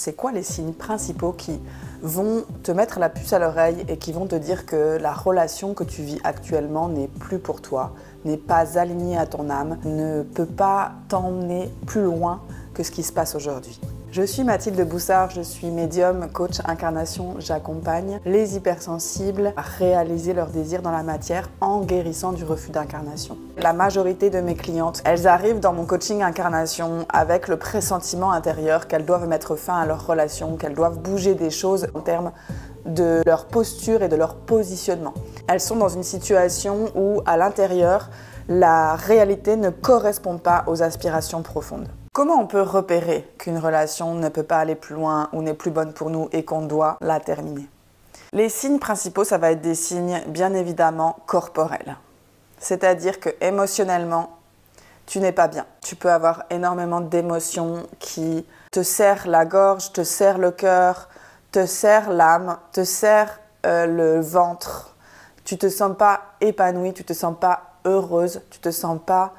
C'est quoi les signes principaux qui vont te mettre la puce à l'oreille et qui vont te dire que la relation que tu vis actuellement n'est plus pour toi, n'est pas alignée à ton âme, ne peut pas t'emmener plus loin que ce qui se passe aujourd'hui? Je suis Mathilde Boussard, je suis médium, coach incarnation. J'accompagne les hypersensibles à réaliser leurs désirs dans la matière en guérissant du refus d'incarnation. La majorité de mes clientes, elles arrivent dans mon coaching incarnation avec le pressentiment intérieur qu'elles doivent mettre fin à leur relation, qu'elles doivent bouger des choses en termes de leur posture et de leur positionnement. Elles sont dans une situation où, à l'intérieur, la réalité ne correspond pas aux aspirations profondes. Comment on peut repérer qu'une relation ne peut pas aller plus loin ou n'est plus bonne pour nous et qu'on doit la terminer? Les signes principaux, ça va être des signes bien évidemment corporels. C'est-à-dire que émotionnellement, tu n'es pas bien. Tu peux avoir énormément d'émotions qui te serrent la gorge, te serrent le cœur, te serrent l'âme, te serrent le ventre. Tu te sens pas épanouie, tu te sens pas heureuse, tu te sens pas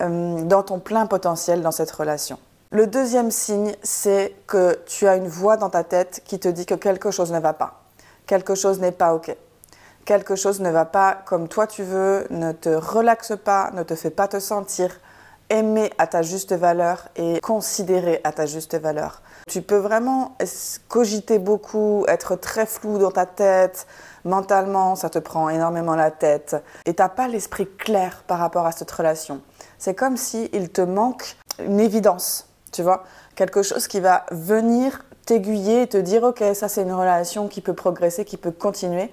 dans ton plein potentiel dans cette relation. Le deuxième signe, c'est que tu as une voix dans ta tête qui te dit que quelque chose ne va pas. Quelque chose n'est pas OK. Quelque chose ne va pas comme toi tu veux, ne te relaxe pas, ne te fait pas te sentir aimé à ta juste valeur et considéré à ta juste valeur. Tu peux vraiment cogiter beaucoup, être très flou dans ta tête, mentalement ça te prend énormément la tête et tu n'as pas l'esprit clair par rapport à cette relation. C'est comme s'il te manque une évidence, tu vois, quelque chose qui va venir t'aiguiller et te dire « Ok, ça c'est une relation qui peut progresser, qui peut continuer ».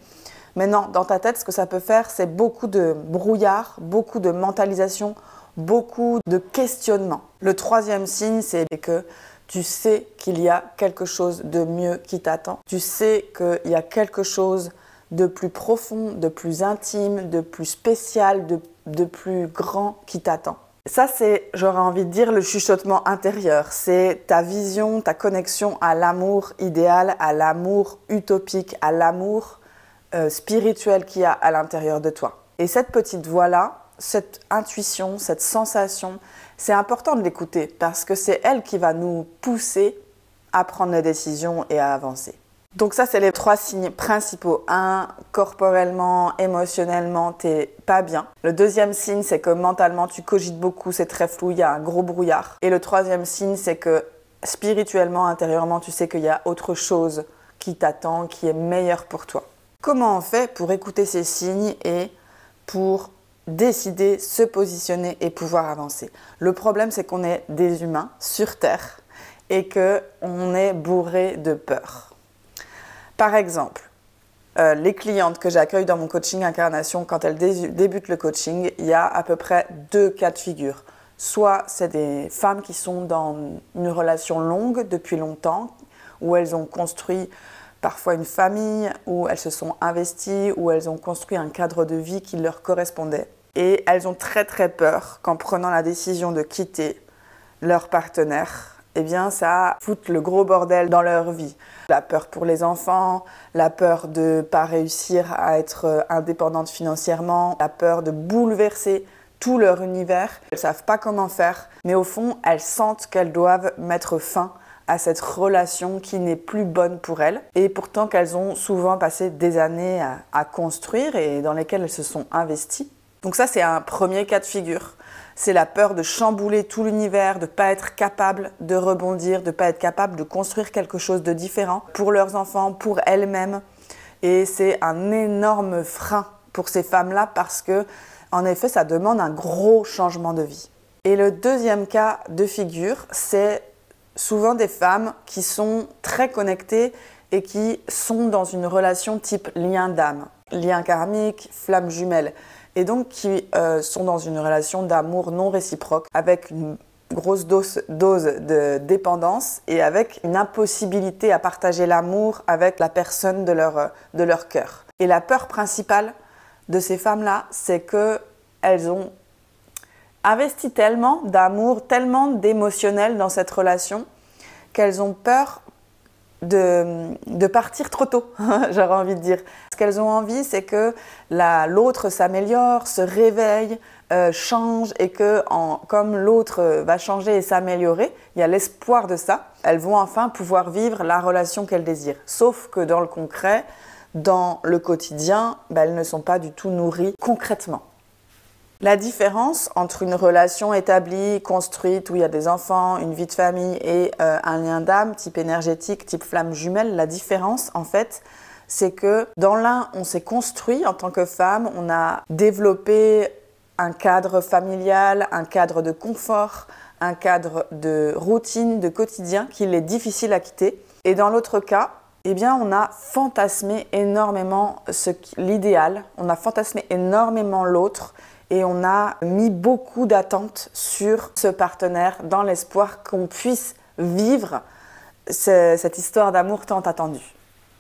Mais non, dans ta tête, ce que ça peut faire, c'est beaucoup de brouillard, beaucoup de mentalisation, beaucoup de questionnement. Le troisième signe, c'est que tu sais qu'il y a quelque chose de mieux qui t'attend. Tu sais qu'il y a quelque chose de plus profond, de plus intime, de plus spécial, de plus grand qui t'attend. Ça, c'est, j'aurais envie de dire, le chuchotement intérieur. C'est ta vision, ta connexion à l'amour idéal, à l'amour utopique, à l'amour spirituel qu'il y a à l'intérieur de toi. Et cette petite voix-là, cette intuition, cette sensation, c'est important de l'écouter parce que c'est elle qui va nous pousser à prendre des décisions et à avancer. Donc ça, c'est les trois signes principaux. 1, corporellement, émotionnellement, t'es pas bien. Le deuxième signe, c'est que mentalement, tu cogites beaucoup, c'est très flou, il y a un gros brouillard. Et le troisième signe, c'est que spirituellement, intérieurement, tu sais qu'il y a autre chose qui t'attend, qui est meilleur pour toi. Comment on fait pour écouter ces signes et pour décider, se positionner et pouvoir avancer? Le problème, c'est qu'on est des humains sur Terre et qu'on est bourré de peur. Par exemple, les clientes que j'accueille dans mon coaching incarnation, quand elles débutent le coaching, il y a à peu près 2 cas de figure. Soit c'est des femmes qui sont dans une relation longue depuis longtemps, où elles ont construit parfois une famille, où elles se sont investies, où elles ont construit un cadre de vie qui leur correspondait. Et elles ont très très peur qu'en prenant la décision de quitter leur partenaire, eh bien ça fout le gros bordel dans leur vie. La peur pour les enfants, la peur de ne pas réussir à être indépendante financièrement, la peur de bouleverser tout leur univers. Elles ne savent pas comment faire, mais au fond, elles sentent qu'elles doivent mettre fin à cette relation qui n'est plus bonne pour elles. Et pourtant qu'elles ont souvent passé des années à construire et dans lesquelles elles se sont investies. Donc ça, c'est un premier cas de figure. C'est la peur de chambouler tout l'univers, de ne pas être capable de rebondir, de ne pas être capable de construire quelque chose de différent pour leurs enfants, pour elles-mêmes. Et c'est un énorme frein pour ces femmes-là parce que, en effet, ça demande un gros changement de vie. Et le deuxième cas de figure, c'est souvent des femmes qui sont très connectées et qui sont dans une relation type lien d'âme, lien karmique, flamme jumelle. Et donc qui sont dans une relation d'amour non réciproque avec une grosse dose de dépendance et avec une impossibilité à partager l'amour avec la personne de leur cœur. Et la peur principale de ces femmes-là, c'est qu'elles ont investi tellement d'amour, tellement d'émotionnel dans cette relation qu'elles ont peur de partir trop tôt, j'aurais envie de dire. Ce qu'elles ont envie, c'est que l'autre s'améliore, se réveille, change et que comme l'autre va changer et s'améliorer, il y a l'espoir de ça, elles vont enfin pouvoir vivre la relation qu'elles désirent. Sauf que dans le concret, dans le quotidien, elles ne sont pas du tout nourries concrètement. La différence entre une relation établie, construite, où il y a des enfants, une vie de famille et un lien d'âme, type énergétique, type flamme jumelle, la différence en fait, c'est que dans l'un, on s'est construit en tant que femme, on a développé un cadre familial, un cadre de confort, un cadre de routine, de quotidien qu'il est difficile à quitter. Et dans l'autre cas, eh bien, on a fantasmé énormément l'idéal, on a fantasmé énormément l'autre et on a mis beaucoup d'attentes sur ce partenaire dans l'espoir qu'on puisse vivre cette histoire d'amour tant attendue.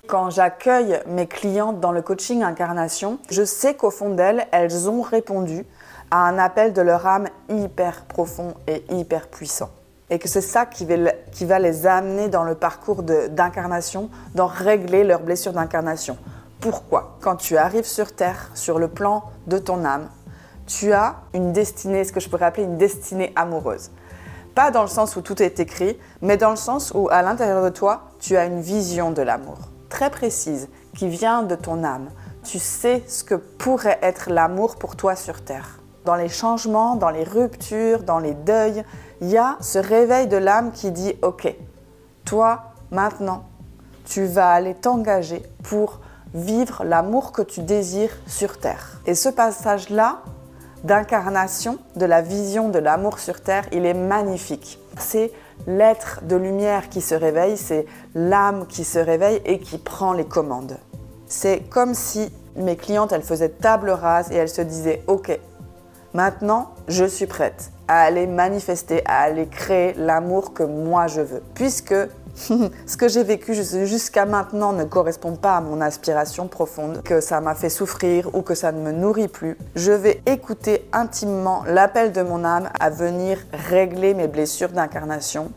Quand j'accueille mes clientes dans le coaching incarnation, je sais qu'au fond d'elles, elles ont répondu à un appel de leur âme hyper profond et hyper puissant. Et que c'est ça qui va les amener dans le parcours d'incarnation, dans régler leurs blessures d'incarnation. Pourquoi? Quand tu arrives sur Terre, sur le plan de ton âme, tu as une destinée, ce que je pourrais appeler une destinée amoureuse. Pas dans le sens où tout est écrit, mais dans le sens où à l'intérieur de toi, tu as une vision de l'amour très précise qui vient de ton âme. Tu sais ce que pourrait être l'amour pour toi sur Terre. Dans les changements, dans les ruptures, dans les deuils, il y a ce réveil de l'âme qui dit « Ok, toi, maintenant, tu vas aller t'engager pour vivre l'amour que tu désires sur Terre. » Et ce passage-là d'incarnation, de la vision de l'amour sur Terre, il est magnifique. C'est l'être de lumière qui se réveille, c'est l'âme qui se réveille et qui prend les commandes. C'est comme si mes clientes, elles faisaient table rase et elles se disaient « Ok, maintenant, je suis prête à aller manifester, à aller créer l'amour que moi je veux. » Puisque ce que j'ai vécu jusqu'à maintenant ne correspond pas à mon aspiration profonde, que ça m'a fait souffrir ou que ça ne me nourrit plus, je vais écouter intimement l'appel de mon âme à venir régler mes blessures d'incarnation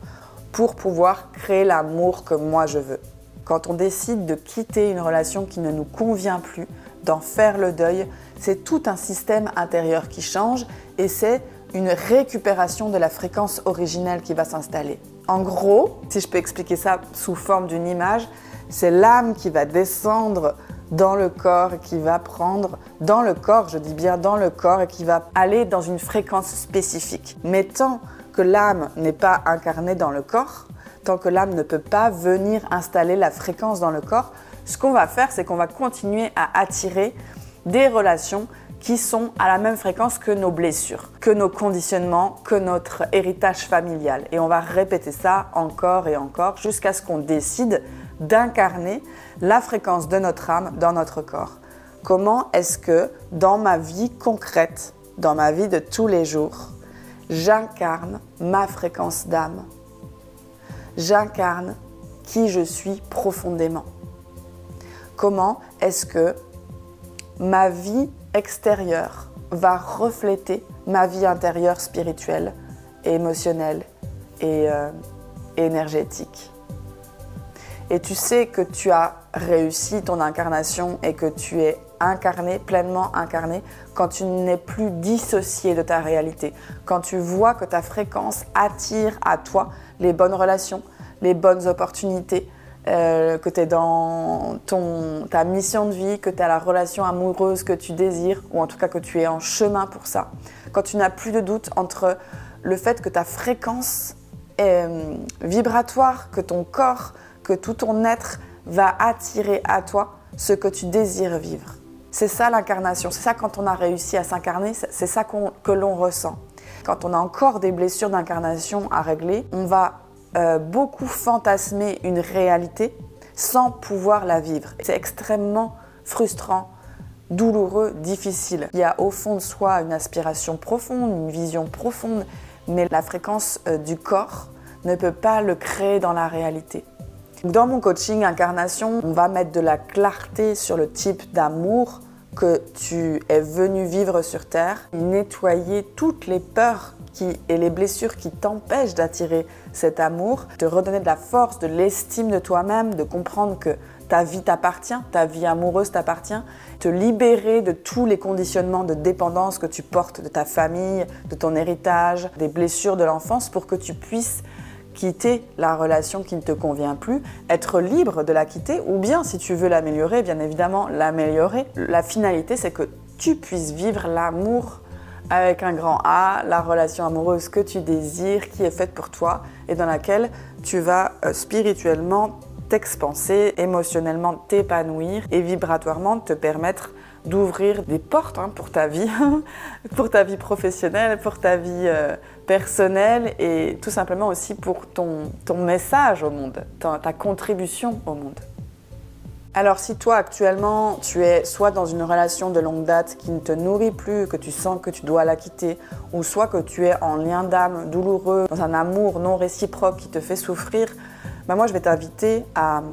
pour pouvoir créer l'amour que moi je veux. Quand on décide de quitter une relation qui ne nous convient plus, d'en faire le deuil, c'est tout un système intérieur qui change et c'est une récupération de la fréquence originelle qui va s'installer. En gros, si je peux expliquer ça sous forme d'une image, c'est l'âme qui va descendre dans le corps et qui va prendre dans le corps, je dis bien dans le corps, et qui va aller dans une fréquence spécifique. Mais tant que l'âme n'est pas incarnée dans le corps, tant que l'âme ne peut pas venir installer la fréquence dans le corps, ce qu'on va faire, c'est qu'on va continuer à attirer des relations qui sont à la même fréquence que nos blessures, que nos conditionnements, que notre héritage familial. Et on va répéter ça encore et encore jusqu'à ce qu'on décide d'incarner la fréquence de notre âme dans notre corps. Comment est-ce que dans ma vie concrète, dans ma vie de tous les jours, j'incarne ma fréquence d'âme? J'incarne qui je suis profondément. Comment est-ce que ma vie extérieure va refléter ma vie intérieure spirituelle, et émotionnelle et énergétique. Et tu sais que tu as réussi ton incarnation et que tu es incarné, pleinement incarné, quand tu n'es plus dissocié de ta réalité, quand tu vois que ta fréquence attire à toi les bonnes relations, les bonnes opportunités, que tu es dans ta mission de vie, que tu as la relation amoureuse que tu désires, ou en tout cas que tu es en chemin pour ça. Quand tu n'as plus de doute entre le fait que ta fréquence est vibratoire, que ton corps, que tout ton être va attirer à toi ce que tu désires vivre. C'est ça l'incarnation, c'est ça quand on a réussi à s'incarner, c'est ça que l'on ressent. Quand on a encore des blessures d'incarnation à régler, on va beaucoup fantasmer une réalité sans pouvoir la vivre. C'est extrêmement frustrant, douloureux, difficile. Il y a au fond de soi une aspiration profonde, une vision profonde, mais la fréquence du corps ne peut pas le créer dans la réalité. Dans mon coaching incarnation, on va mettre de la clarté sur le type d'amour que tu es venu vivre sur Terre, nettoyer toutes les peurs et les blessures qui t'empêchent d'attirer cet amour, te redonner de la force, de l'estime de toi-même, de comprendre que ta vie t'appartient, ta vie amoureuse t'appartient, te libérer de tous les conditionnements de dépendance que tu portes de ta famille, de ton héritage, des blessures de l'enfance pour que tu puisses quitter la relation qui ne te convient plus, être libre de la quitter ou bien si tu veux l'améliorer, bien évidemment l'améliorer. La finalité, c'est que tu puisses vivre l'amour avec un grand A, la relation amoureuse que tu désires, qui est faite pour toi et dans laquelle tu vas spirituellement t'expanser, émotionnellement t'épanouir et vibratoirement te permettre d'ouvrir des portes pour ta vie, pour ta vie professionnelle, pour ta vie personnelle et tout simplement aussi pour ton message au monde, ta contribution au monde. Alors si toi actuellement tu es soit dans une relation de longue date qui ne te nourrit plus, que tu sens que tu dois la quitter, ou soit que tu es en lien d'âme douloureux, dans un amour non réciproque qui te fait souffrir, moi je vais t'inviter à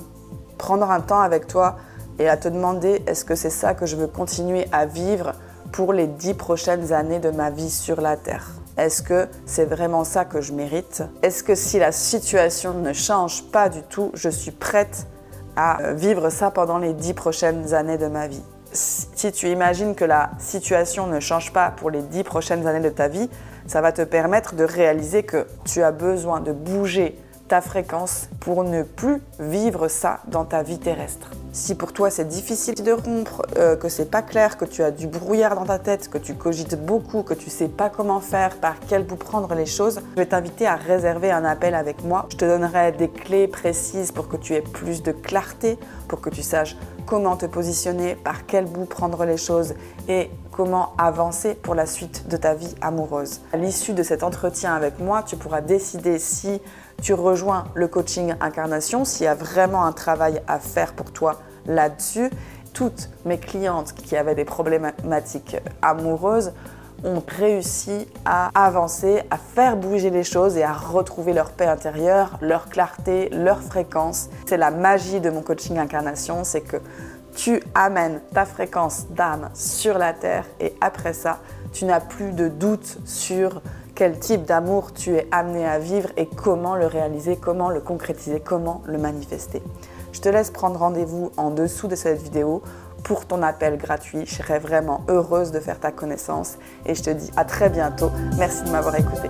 prendre un temps avec toi et à te demander est-ce que c'est ça que je veux continuer à vivre pour les 10 prochaines années de ma vie sur la Terre? Est-ce que c'est vraiment ça que je mérite? Est-ce que si la situation ne change pas du tout, je suis prête à vivre ça pendant les 10 prochaines années de ma vie? Si tu imagines que la situation ne change pas pour les 10 prochaines années de ta vie, ça va te permettre de réaliser que tu as besoin de bouger ta fréquence pour ne plus vivre ça dans ta vie terrestre. Si pour toi c'est difficile de rompre, que c'est pas clair, que tu as du brouillard dans ta tête, que tu cogites beaucoup, que tu sais pas comment faire, par quel bout prendre les choses, je vais t'inviter à réserver un appel avec moi. Je te donnerai des clés précises pour que tu aies plus de clarté, pour que tu saches comment te positionner, par quel bout prendre les choses et comment avancer pour la suite de ta vie amoureuse. À l'issue de cet entretien avec moi, tu pourras décider si tu rejoins le coaching incarnation, s'il y a vraiment un travail à faire pour toi là-dessus. Toutes mes clientes qui avaient des problématiques amoureuses ont réussi à avancer, à faire bouger les choses et à retrouver leur paix intérieure, leur clarté, leur fréquence. C'est la magie de mon coaching incarnation, c'est que tu amènes ta fréquence d'âme sur la terre et après ça, tu n'as plus de doute sur quel type d'amour tu es amené à vivre et comment le réaliser, comment le concrétiser, comment le manifester. Je te laisse prendre rendez-vous en dessous de cette vidéo pour ton appel gratuit. Je serais vraiment heureuse de faire ta connaissance et je te dis à très bientôt. Merci de m'avoir écouté.